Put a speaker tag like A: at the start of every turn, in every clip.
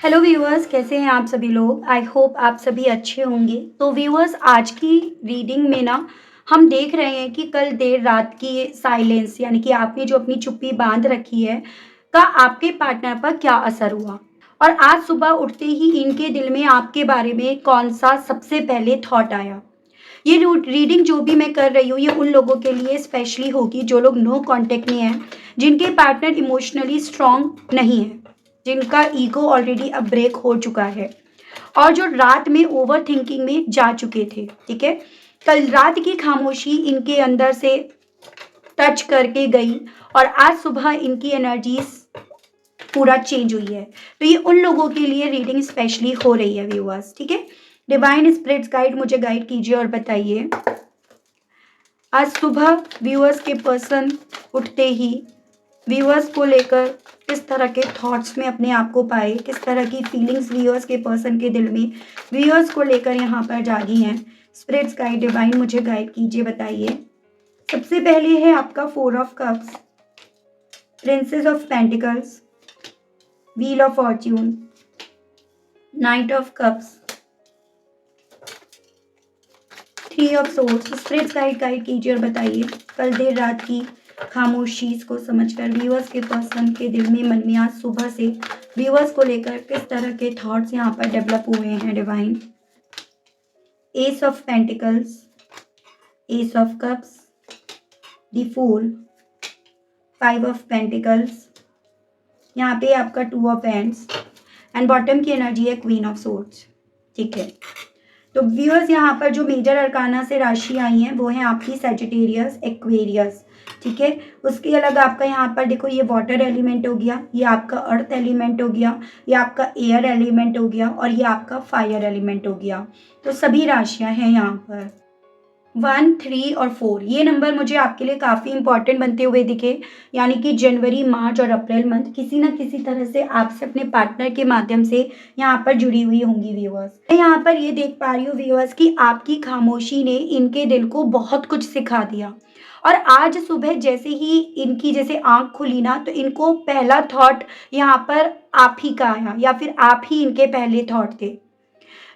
A: Hello viewers, कैसे हैं आप सभी लोग। आई होप आप सभी अच्छे होंगे। तो व्यूअर्स, आज की रीडिंग में ना हम देख रहे हैं कि कल देर रात की साइलेंस यानी कि आपने जो अपनी चुप्पी बांध रखी है का आपके पार्टनर पर क्या असर हुआ, और आज सुबह उठते ही इनके दिल में आपके बारे में कौन सा सबसे पहले थॉट आया। ये रीडिंग जो भी मैं कर रही हूँ ये उन लोगों के लिए स्पेशली होगी जो लोग नो कांटेक्ट में हैं, जिनके पार्टनर इमोशनली स्ट्रांग नहीं है, जिनका ईगो ऑलरेडी अब ब्रेक हो चुका है और जो रात में ओवर थिंकिंग में जा चुके थे। ठीक है, कल रात की खामोशी इनके अंदर से टच करके गई और आज सुबह इनकी एनर्जीज पूरा चेंज हुई है। तो ये उन लोगों के लिए रीडिंग स्पेशली हो रही है व्यूअर्स। ठीक है, डिवाइन स्पिरिट्स गाइड मुझे गाइड कीजिए और बताइए आज सुबह व्यूअर्स के पर्सन उठते ही व्यूअर्स को लेकर किस तरह के थॉट्स में अपने आप को पाए, किस तरह की फीलिंग्स व्यूअर्स के पर्सन के दिल में व्यूअर्स को लेकर यहाँ पर जागी हैं। स्पिरिट्स गाइड डिवाइन मुझे गाइड कीजिए, बताइए। सबसे पहले है आपका 4 of cups, princess of pentacles, wheel of fortune, knight of cups, 3 of swords. Spirits guide कीजिए और बताइए कल देर रात की खामोशी को समझकर व्यूअर्स के पर्सन के दिल में मन में आज सुबह से व्यूअर्स को लेकर किस तरह के थॉट्स यहाँ पर डेवलप हुए हैं। Divine ace of pentacles, ace of cups, the fool, 5 of pentacles, यहाँ पे आपका 2 ऑफ हैंड्स एंड बॉटम की एनर्जी है क्वीन ऑफ सोर्ड्स। ठीक है, तो व्यूअर्स यहाँ पर जो मेजर अरकाना से राशि आई हैं वो है आपकी सैजिटेरियस, एक्वेरियस। ठीक है, उसके अलग आपका यहाँ पर देखो ये वाटर एलिमेंट हो गया, ये आपका अर्थ एलिमेंट हो गया, ये आपका एयर एलिमेंट हो गया और ये आपका फायर एलिमेंट हो गया। तो सभी राशियाँ हैं यहाँ पर 1, 3 और 4। ये नंबर मुझे आपके लिए काफ़ी इंपॉर्टेंट बनते हुए दिखे, यानी कि जनवरी, मार्च और अप्रैल मंथ किसी ना किसी तरह से आपसे अपने पार्टनर के माध्यम से यहाँ पर जुड़ी हुई होंगी व्यूअर्स। मैं यहाँ पर ये देख पा रही हूँ व्यूअर्स कि आपकी खामोशी ने इनके दिल को बहुत कुछ सिखा दिया और आज सुबह जैसे ही इनकी जैसे आंख खुली ना तो इनको पहला थॉट यहाँ पर आप ही का आया, या फिर आप ही इनके पहले थॉट थे।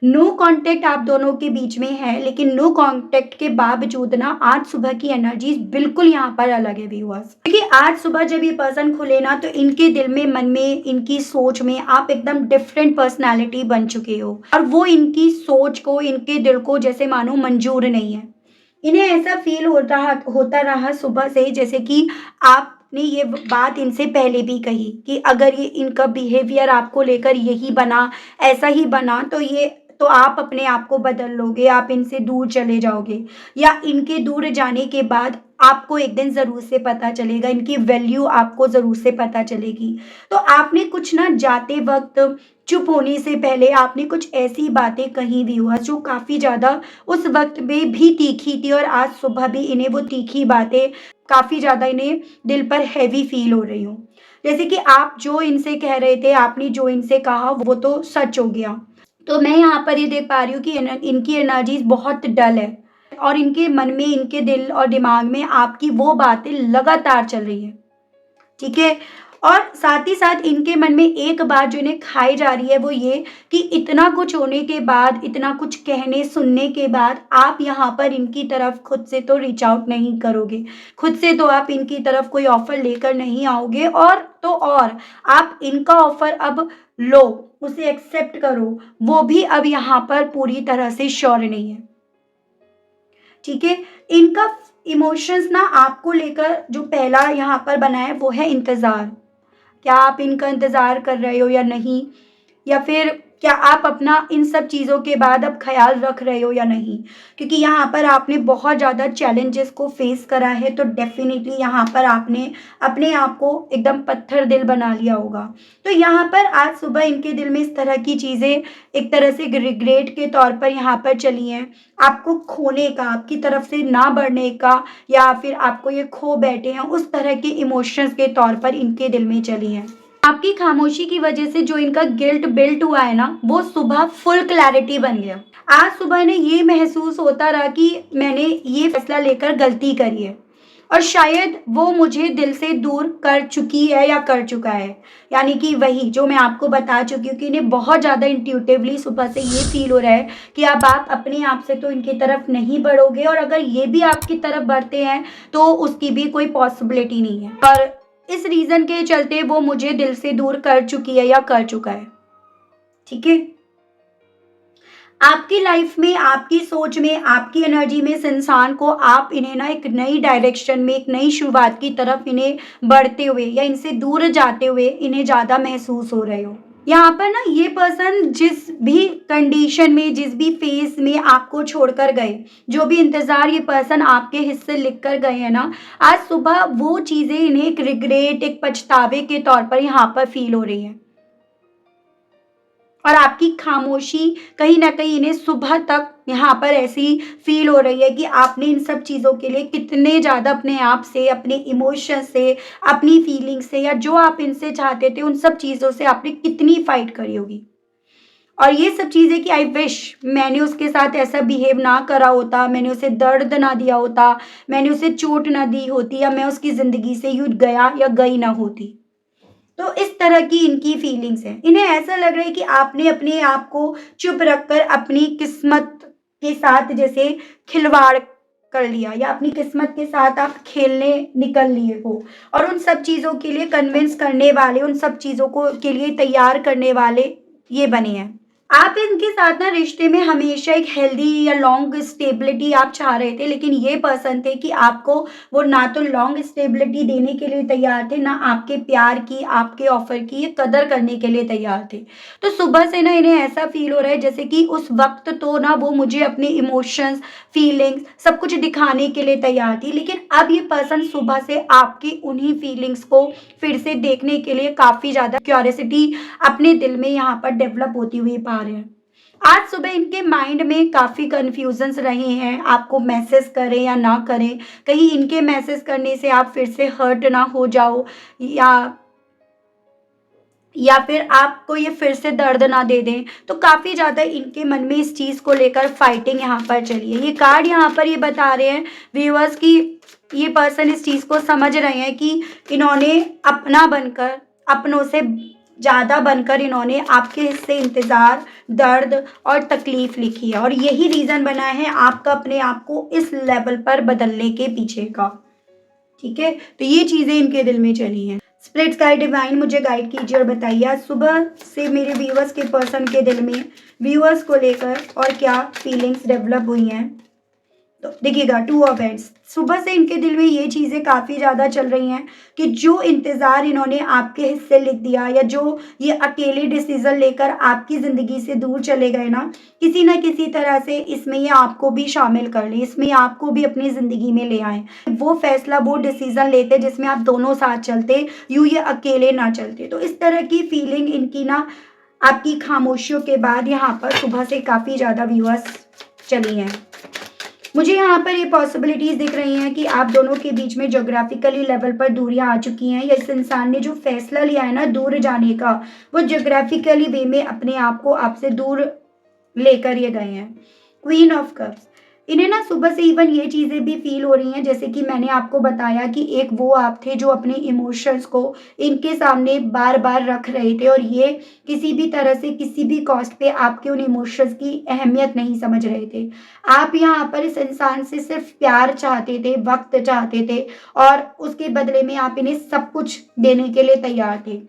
A: नो कांटेक्ट आप दोनों के बीच में है, लेकिन नो कांटेक्ट के बावजूद ना आज सुबह की एनर्जी बिल्कुल यहाँ पर अलग है व्यूअर्स। क्योंकि आज सुबह जब ये पर्सन खुले ना तो इनके दिल में, मन में, इनकी सोच में आप एकदम डिफरेंट पर्सनालिटी बन चुके हो और वो इनकी सोच को, इनके दिल को जैसे मानो मंजूर नहीं है। इन्हें ऐसा फील होता रहा सुबह से जैसे कि आपने ये बात इनसे पहले भी कही कि अगर ये इनका बिहेवियर आपको लेकर यही बना, ऐसा ही बना तो आप अपने आप को बदल लोगे, आप इनसे दूर चले जाओगे, या इनके दूर जाने के बाद आपको एक दिन ज़रूर से पता चलेगा, इनकी वैल्यू आपको ज़रूर से पता चलेगी। तो आपने कुछ ना जाते वक्त, चुप होने से पहले आपने कुछ ऐसी बातें कही भी हुआ जो काफ़ी ज़्यादा उस वक्त में भी तीखी थी और आज सुबह भी इन्हें वो तीखी बातें काफ़ी ज़्यादा इन्हें दिल पर हैवी फील हो रही हूँ। जैसे कि आप जो इनसे कह रहे थे, आपने जो इनसे कहा वो तो सच हो गया। तो मैं यहाँ पर ये देख पा रही हूँ कि इनकी एनर्जीज बहुत डल है और इनके मन में, इनके दिल और दिमाग में आपकी वो बातें लगातार चल रही है। ठीक है, और साथ ही साथ इनके मन में एक बात जो इन्हें खाई जा रही है वो ये कि इतना कुछ होने के बाद, इतना कुछ कहने सुनने के बाद आप यहाँ पर इनकी तरफ खुद से तो रीच आउट नहीं करोगे, खुद से तो आप इनकी तरफ कोई ऑफर लेकर नहीं आओगे, और आप इनका ऑफर अब लो, उसे एक्सेप्ट करो, वो भी अब यहाँ पर पूरी तरह से श्योर नहीं है। ठीक है, इनका इमोशंस ना आपको लेकर जो पहला यहाँ पर बना है वो है इंतज़ार। क्या आप इनका इंतज़ार कर रहे हो या नहीं, या फिर क्या आप अपना इन सब चीज़ों के बाद अब ख्याल रख रहे हो या नहीं। क्योंकि यहाँ पर आपने बहुत ज़्यादा चैलेंजेस को फेस करा है, तो डेफिनेटली यहाँ पर आपने अपने आप को एकदम पत्थर दिल बना लिया होगा। तो यहाँ पर आज सुबह इनके दिल में इस तरह की चीज़ें एक तरह से रिग्रेट के तौर पर यहाँ पर चली हैं, आपको खोने का, आपकी तरफ से ना बढ़ने का, या फिर आपको ये खो बैठे हैं, उस तरह के इमोशंस के तौर पर इनके दिल में चली हैं। आपकी खामोशी की वजह से जो इनका गिल्ट बिल्ट हुआ है ना वो सुबह फुल क्लैरिटी बन गया। आज सुबह इन्हें ये महसूस होता रहा कि मैंने ये फैसला लेकर गलती करी है और शायद वो मुझे दिल से दूर कर चुकी है या कर चुका है। यानी कि वही जो मैं आपको बता चुकी हूँ कि इन्हें बहुत ज़्यादा इंट्यूटिवली सुबह से ये फ़ील हो रहा है कि अब आप अपने आप से तो इनकी तरफ नहीं बढ़ोगे, और अगर ये भी आपकी तरफ बढ़ते हैं तो उसकी भी कोई पॉसिबिलिटी नहीं है। और इस रीज़न के चलते वो मुझे दिल से दूर कर चुकी है या कर चुका है। ठीक है? आपकी लाइफ में, आपकी सोच में, आपकी एनर्जी में इस इंसान को आप इन्हें ना एक नई डायरेक्शन में, एक नई शुरुआत की तरफ इन्हें बढ़ते हुए या इनसे दूर जाते हुए इन्हें ज़्यादा महसूस हो रहे हो। यहाँ पर ना ये पर्सन जिस भी कंडीशन में, जिस भी फेज में आपको छोड़कर गए, जो भी इंतज़ार ये पर्सन आपके हिस्से लिख कर गए हैं ना, आज सुबह वो चीज़ें इन्हें एक रिग्रेट, एक पछतावे के तौर पर यहाँ पर फील हो रही हैं। और आपकी खामोशी कहीं न कहीं इन्हें सुबह तक यहाँ पर ऐसी फ़ील हो रही है कि आपने इन सब चीज़ों के लिए कितने ज़्यादा अपने आप से, अपने इमोशन से, अपनी फीलिंग से, या जो आप इनसे चाहते थे उन सब चीज़ों से आपने कितनी फ़ाइट करी होगी। और ये सब चीज़ें कि आई विश मैंने उसके साथ ऐसा बिहेव ना करा होता, मैंने उसे दर्द ना दिया होता, मैंने उसे चोट ना दी होती, या मैं उसकी ज़िंदगी से यूँ गया या गई ना होती। तो इस तरह की इनकी फीलिंग्स हैं। इन्हें ऐसा लग रहा है कि आपने अपने आप को चुप रखकर अपनी किस्मत के साथ जैसे खिलवाड़ कर लिया, या अपनी किस्मत के साथ आप खेलने निकल लिए हो, और उन सब चीज़ों के लिए कन्विंस करने वाले, उन सब चीज़ों को के लिए तैयार करने वाले ये बने हैं। आप इनके साथ ना रिश्ते में हमेशा एक हेल्दी या लॉन्ग स्टेबिलिटी आप चाह रहे थे, लेकिन ये पर्सन थे कि आपको वो ना तो लॉन्ग स्टेबिलिटी देने के लिए तैयार थे, ना आपके प्यार की, आपके ऑफर की ये कदर करने के लिए तैयार थे। तो सुबह से ना इन्हें ऐसा फील हो रहा है जैसे कि उस वक्त तो ना वो मुझे अपने इमोशंस, फीलिंग्स सब कुछ दिखाने के लिए तैयार थी, लेकिन अब ये पर्सन सुबह से आपकी उन्हीं फीलिंग्स को फिर से देखने के लिए काफ़ी ज़्यादा क्यूरियोसिटी अपने दिल में यहाँ पर डेवलप होती हुई पा रहे हैं। आज सुबह इनके माइंड में काफ़ी कन्फ्यूजन्स रहे हैं, आपको मैसेज करें या ना करें, कहीं इनके मैसेज करने से आप फिर से हर्ट ना हो जाओ, या फिर आपको ये फिर से दर्द ना दे दें। तो काफ़ी ज़्यादा इनके मन में इस चीज़ को लेकर फाइटिंग यहाँ पर चली है। ये कार्ड यहाँ पर ये बता रहे हैं व्यूअर्स कि ये पर्सन इस चीज़ को समझ रहे हैं कि इन्होंने अपना बनकर, अपनों से ज़्यादा बनकर इन्होंने आपके हिस्से इंतज़ार, दर्द और तकलीफ़ लिखी है, और यही रीज़न बना है आपका अपने आप को इस लेवल पर बदलने के पीछे का। ठीक है? तो ये चीज़ें इनके दिल में चली हैं। स्पिरिट्स गाइड डिवाइन मुझे गाइड कीजिए और बताइए आज सुबह से मेरे व्यूअर्स के पर्सन के दिल में व्यूअर्स को लेकर और क्या फीलिंग्स डेवलप हुई हैं। तो देखिएगा 2 ऑफ हैंड्स, सुबह से इनके दिल में ये चीज़ें काफ़ी ज़्यादा चल रही हैं कि जो इंतज़ार इन्होंने आपके हिस्से लिख दिया, या जो ये अकेले डिसीज़न लेकर आपकी ज़िंदगी से दूर चले गए ना, किसी न किसी तरह से इसमें ये आपको भी शामिल कर लें, इसमें आपको भी अपनी ज़िंदगी में ले आएँ। वो फ़ैसला, वो डिसीज़न लेते जिसमें आप दोनों साथ चलते, यूँ ये अकेले ना चलते। तो इस तरह की फीलिंग इनकी ना आपकी खामोशियों के बाद यहाँ पर सुबह से काफ़ी ज़्यादा व्यूअर्स चली हैं। मुझे यहाँ पर ये पॉसिबिलिटीज़ दिख रही हैं कि आप दोनों के बीच में ज्योग्राफिकली लेवल पर दूरियां आ चुकी हैं, या इस इंसान ने जो फैसला लिया है ना दूर जाने का, वो ज्योग्राफिकली वे में अपने आप को आपसे दूर लेकर ये गए हैं। क्वीन ऑफ कप्स, इन्हें ना सुबह से इवन ये चीज़ें भी फील हो रही हैं जैसे कि मैंने आपको बताया कि एक वो आप थे जो अपने इमोशंस को इनके सामने बार बार रख रहे थे, और ये किसी भी तरह से, किसी भी कॉस्ट पे आपके उन इमोशंस की अहमियत नहीं समझ रहे थे। आप यहाँ पर इस इंसान से सिर्फ प्यार चाहते थे, वक्त चाहते थे, और उसके बदले में आप इन्हें सब कुछ देने के लिए तैयार थे।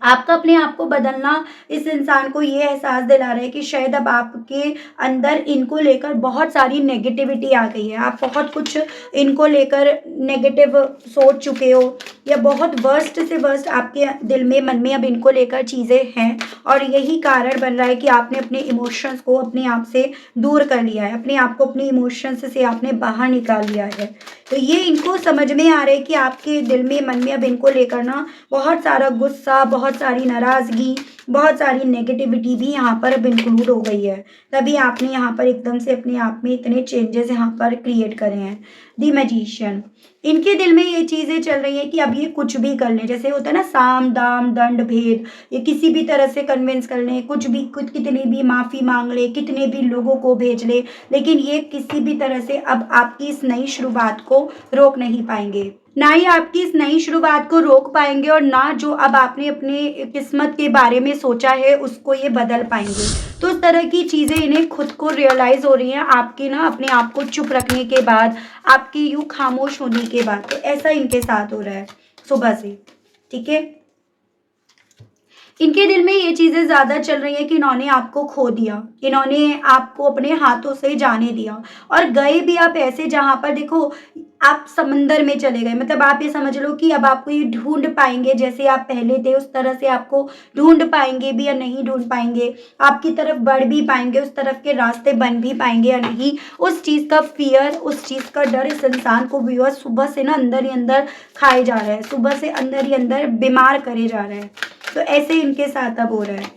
A: आपका अपने आप को बदलना इस इंसान को ये एहसास दिला रहा है कि शायद अब आपके अंदर इनको लेकर बहुत सारी नेगेटिविटी आ गई है। आप बहुत कुछ इनको लेकर नेगेटिव सोच चुके हो, या बहुत वर्स्ट से वर्स्ट आपके दिल में, मन में अब इनको लेकर चीज़ें हैं, और यही कारण बन रहा है कि आपने अपने इमोशंस को अपने आप से दूर कर लिया है, अपने आप को अपने इमोशंस से आपने बाहर निकाल लिया है। तो ये इनको समझ में आ रहा है कि आपके दिल में, मन में अब इनको लेकर ना बहुत सारा गुस्सा, बहुत सारी नाराज़गी, बहुत सारी नेगेटिविटी भी यहाँ पर अब इंक्लूड हो गई है, तभी आपने यहाँ पर एकदम से अपने आप में इतने चेंजेस यहाँ पर क्रिएट करे हैं। द मैजिशियन, इनके दिल में ये चीज़ें चल रही हैं कि अब ये कुछ भी कर लें, जैसे होता है ना साम दाम दंड भेद, ये किसी भी तरह से कन्विंस कर लें, कुछ भी कुछ कितनी भी माफ़ी मांग ले, कितने भी लोगों को भेज ले, लेकिन ये किसी भी तरह से अब आपकी इस नई शुरुआत को रोक नहीं पाएंगे। ना ही आपकी इस नई शुरुआत को रोक पाएंगे और ना जो अब आपने अपने किस्मत के बारे में सोचा है उसको ये बदल पाएंगे। तो उस तरह की चीज़ें इन्हें खुद को रियलाइज़ हो रही हैं आपके ना अपने आप को चुप रखने के बाद, आपकी यूँ खामोश होने के बाद। तो ऐसा इनके साथ हो रहा है सुबह से, ठीक है। इनके दिल में ये चीज़ें ज़्यादा चल रही हैं कि इन्होंने आपको खो दिया, इन्होंने आपको अपने हाथों से जाने दिया और गए भी आप ऐसे जहाँ पर देखो आप समंदर में चले गए, मतलब आप ये समझ लो कि अब आपको ये ढूंढ पाएंगे जैसे आप पहले थे उस तरह से आपको ढूंढ पाएंगे भी या नहीं ढूंढ पाएंगे, आपकी तरफ बढ़ भी पाएंगे, उस तरफ के रास्ते बन भी पाएंगे या नहीं, उस चीज़ का फियर, उस चीज़ का डर इस इंसान को भी हुआ, सुबह से ना अंदर ही अंदर खाए जा रहा है, सुबह से अंदर ही अंदर बीमार करे जा रहा है। तो ऐसे इनके साथ अब हो रहा है।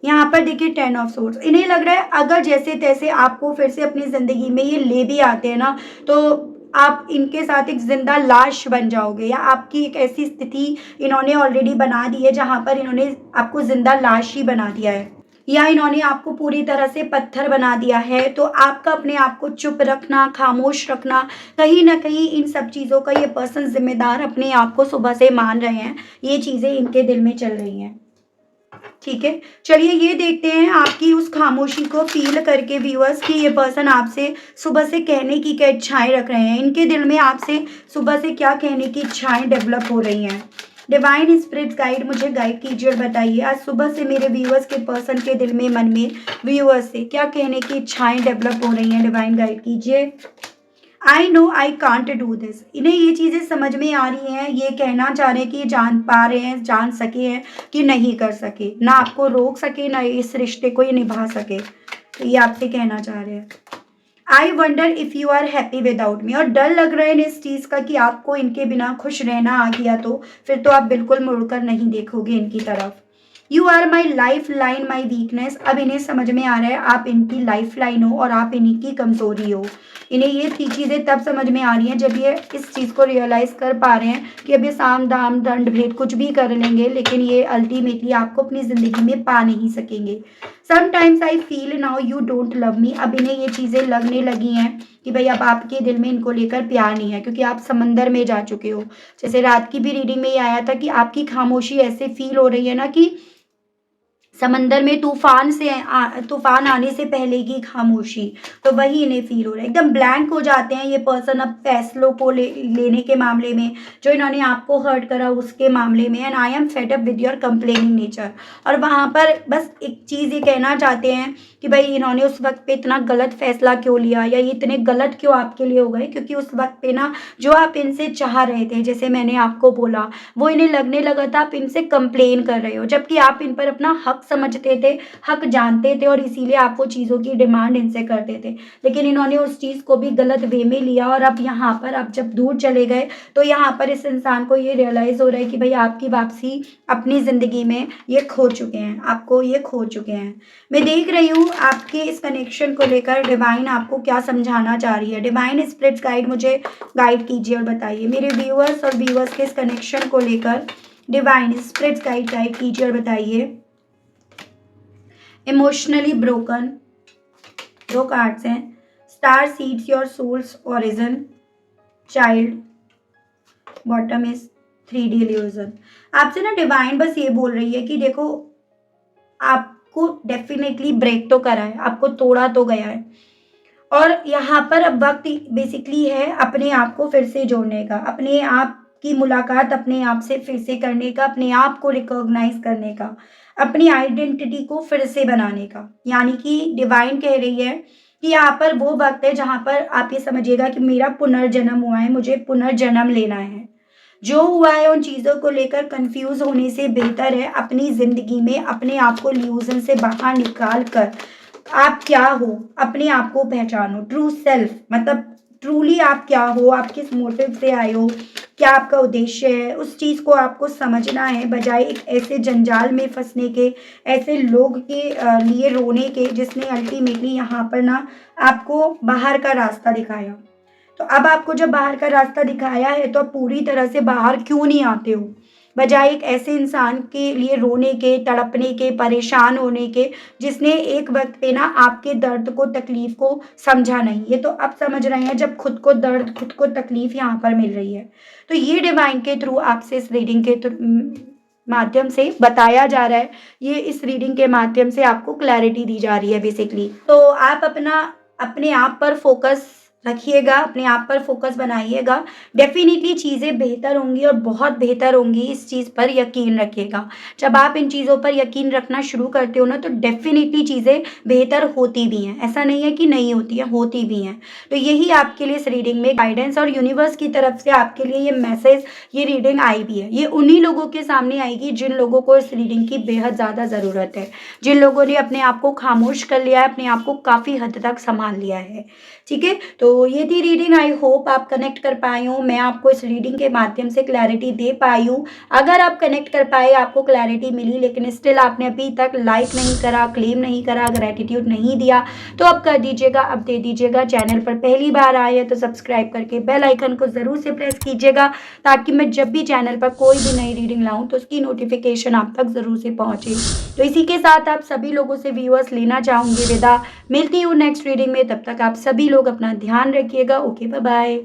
A: यहाँ पर देखिए 10 ऑफ सोर्ड्स, इन्हें लग रहा है अगर जैसे तैसे आपको फिर से अपनी ज़िंदगी में ये ले भी आते हैं ना, तो आप इनके साथ एक ज़िंदा लाश बन जाओगे, या आपकी एक ऐसी स्थिति इन्होंने ऑलरेडी बना दी है जहाँ पर इन्होंने आपको ज़िंदा लाश ही बना दिया है, या इन्होंने आपको पूरी तरह से पत्थर बना दिया है। तो आपका अपने आप को चुप रखना, खामोश रखना, कहीं ना कहीं इन सब चीज़ों का ये पर्सन जिम्मेदार अपने आप को सुबह से मान रहे हैं, ये चीज़ें इनके दिल में चल रही हैं, ठीक है। चलिए ये देखते हैं आपकी उस खामोशी को फील करके व्यूअर्स कि ये पर्सन आपसे सुबह से कहने की क्या इच्छाएं रख रहे हैं, इनके दिल में आपसे सुबह से क्या कहने की इच्छाएं डेवलप हो रही हैं। डिवाइन स्पिरिट गाइड मुझे गाइड कीजिए और बताइए आज सुबह से मेरे व्यूअर्स के पर्सन के दिल में, मन में व्यूअर्स से क्या कहने की इच्छाएं डेवलप हो रही हैं, डिवाइन गाइड कीजिए। I know I can't do this, इन्हें ये चीज़ें समझ में आ रही हैं, ये कहना चाह रहे हैं कि ये जान पा रहे हैं, जान सके हैं कि नहीं कर सके, ना आपको रोक सके ना इस रिश्ते को ये निभा सके, तो ये आपसे कहना चाह रहे हैं। I wonder if you are happy without me, और डर लग रहा है इस चीज़ का कि आपको इनके बिना खुश रहना आ गया तो फिर तो आप बिल्कुल मुड़कर नहीं देखोगे इनकी तरफ। You are my lifeline my weakness, अब इन्हें समझ में आ रहा है आप इनकी लाइफ लाइन हो और आप इन्हीं की कमज़ोरी हो। इन्हें ये चीज़ें तब समझ में आ रही हैं जब ये इस चीज़ को रियलाइज़ कर पा रहे हैं कि अब ये साम दाम दंड भेद कुछ भी कर लेंगे, लेकिन ये अल्टीमेटली आपको अपनी ज़िंदगी में पा नहीं सकेंगे। Sometimes I feel now you don't love me, अब इन्हें ये चीज़ें लगने लगी हैं कि भाई अब आपके दिल में इनको लेकर प्यार नहीं है, क्योंकि आप समंदर में जा चुके हो। जैसे रात की भी रीडिंग में ये आया था कि आपकी खामोशी ऐसे फील हो रही है ना कि समंदर में तूफान आने से पहले की खामोशी, तो वही इन्हें फील हो रहा है। एकदम ब्लैंक हो जाते हैं ये पर्सन अब फैसलों को लेने के मामले में, जो इन्होंने आपको हर्ट करा उसके मामले में। And I am fed up with your complaining nature, और वहाँ पर बस एक चीज़ ये कहना चाहते हैं कि भाई इन्होंने उस वक्त पे इतना गलत फैसला क्यों लिया, या ये इतने गलत क्यों आपके लिए हो गए, क्योंकि उस वक्त पे ना जो आप इनसे चाह रहे थे, जैसे मैंने आपको बोला, वो इन्हें लगने लगा था आप इनसे कंप्लेन कर रहे हो, जबकि आप इन पर अपना हक समझते थे, हक जानते थे, और इसीलिए आप वो चीज़ों की डिमांड इनसे करते थे। लेकिन इन्होंने उस चीज़ को भी गलत वे में लिया, और अब यहाँ पर अब जब दूर चले गए तो यहाँ पर इस इंसान को ये रियलाइज़ हो रहा है कि भाई आपकी वापसी अपनी ज़िंदगी में ये खो चुके हैं, आपको ये खो चुके हैं। मैं देख रही हूँ आपके इस कनेक्शन को लेकर डिवाइन आपको क्या समझाना चाह रही है। डिवाइन स्पिरिट्स गाइड मुझे गाइड कीजिए और बताइए मेरे व्यूअर्स और व्यूअर्स के इस कनेक्शन को लेकर डिवाइन स्पिरिट्स गाइड कीजिए और बताइए। इमोशनली ब्रोकन, दो कार्ड्स हैं। Star seeds your souls origin, child, bottom is 3D illusion. आपसे ना डिवाइन बस ये बोल रही है कि देखो आपको डेफिनेटली ब्रेक तो करा है, आपको तोड़ा तो गया है, और यहाँ पर अब वक्त बेसिकली है अपने आप को फिर से जोड़ने का, अपने आप की मुलाकात अपने आप से फिर से करने का, अपने आप को रिकॉग्नाइज करने का, अपनी आइडेंटिटी को फिर से बनाने का। यानी कि डिवाइन कह रही है कि यहाँ पर वो वक्त है जहाँ पर आप ये समझिएगा कि मेरा पुनर्जन्म हुआ है, मुझे पुनर्जन्म लेना है। जो हुआ है उन चीज़ों को लेकर कंफ्यूज होने से बेहतर है अपनी ज़िंदगी में अपने आप को इल्यूजन से बाहर निकाल कर आप क्या हो अपने आप को पहचानो। ट्रू सेल्फ मतलब ट्रूली आप क्या हो, आप किस मोटिव से आए हो, क्या आपका उद्देश्य है, उस चीज़ को आपको समझना है, बजाय एक ऐसे जंजाल में फंसने के, ऐसे लोग के लिए रोने के जिसने अल्टीमेटली यहाँ पर ना आपको बाहर का रास्ता दिखाया। तो अब आपको जब बाहर का रास्ता दिखाया है तो आप पूरी तरह से बाहर क्यों नहीं आते हो? बजाय एक ऐसे इंसान के लिए रोने के, तड़पने के, परेशान होने के, जिसने एक वक़्त पे ना आपके दर्द को, तकलीफ़ को समझा नहीं। ये तो अब समझ रहे हैं जब खुद को दर्द, खुद को तकलीफ़ यहाँ पर मिल रही है। तो ये डिवाइन के थ्रू आपसे इस रीडिंग के माध्यम से बताया जा रहा है। ये इस रीडिंग के माध्यम से आपको क्लैरिटी दी जा रही है बेसिकली। तो आप अपने आप पर फ़ोकस रखिएगा, अपने आप पर फ़ोकस बनाइएगा। डेफ़िनिटली चीज़ें बेहतर होंगी और बहुत बेहतर होंगी, इस चीज़ पर यकीन रखिएगा। जब आप इन चीज़ों पर यकीन रखना शुरू करते हो ना, तो डेफ़िनिटली चीज़ें बेहतर होती भी हैं। ऐसा नहीं है कि नहीं होती हैं, होती भी हैं। तो यही आपके लिए इस रीडिंग में गाइडेंस और यूनिवर्स की तरफ से आपके लिए ये मैसेज, ये रीडिंग आई भी है। ये उन्हीं लोगों के सामने आएगी जिन लोगों को इस रीडिंग की बेहद ज़्यादा ज़रूरत है। जिन लोगों ने अपने आप को खामोश कर लिया है, अपने आप को काफ़ी हद तक सँभाल लिया है। ठीक है? तो ये थी रीडिंग, आई होप आप कनेक्ट कर पाए हों, मैं आपको इस रीडिंग के माध्यम से क्लैरिटी दे पाई हूँ। अगर आप कनेक्ट कर पाए, आपको क्लैरिटी मिली, लेकिन स्टिल आपने अभी तक लाइक नहीं करा, क्लेम नहीं करा, ग्रैटिट्यूड नहीं दिया, तो अब कर दीजिएगा, अब दे दीजिएगा। चैनल पर पहली बार आए हैं तो सब्सक्राइब करके बेल आइकन को ज़रूर से प्रेस कीजिएगा, ताकि मैं जब भी चैनल पर कोई भी नई रीडिंग लाऊँ तो उसकी नोटिफ़िकेशन आप तक ज़रूर से पहुँचे। तो इसी के साथ आप सभी लोगों से व्यूअर्स लेना चाहूँगी विदा। मिलती हूँ नेक्स्ट रीडिंग में, तब तक आप सभी लोग अपना ध्यान रखिएगा। Okay, bye bye.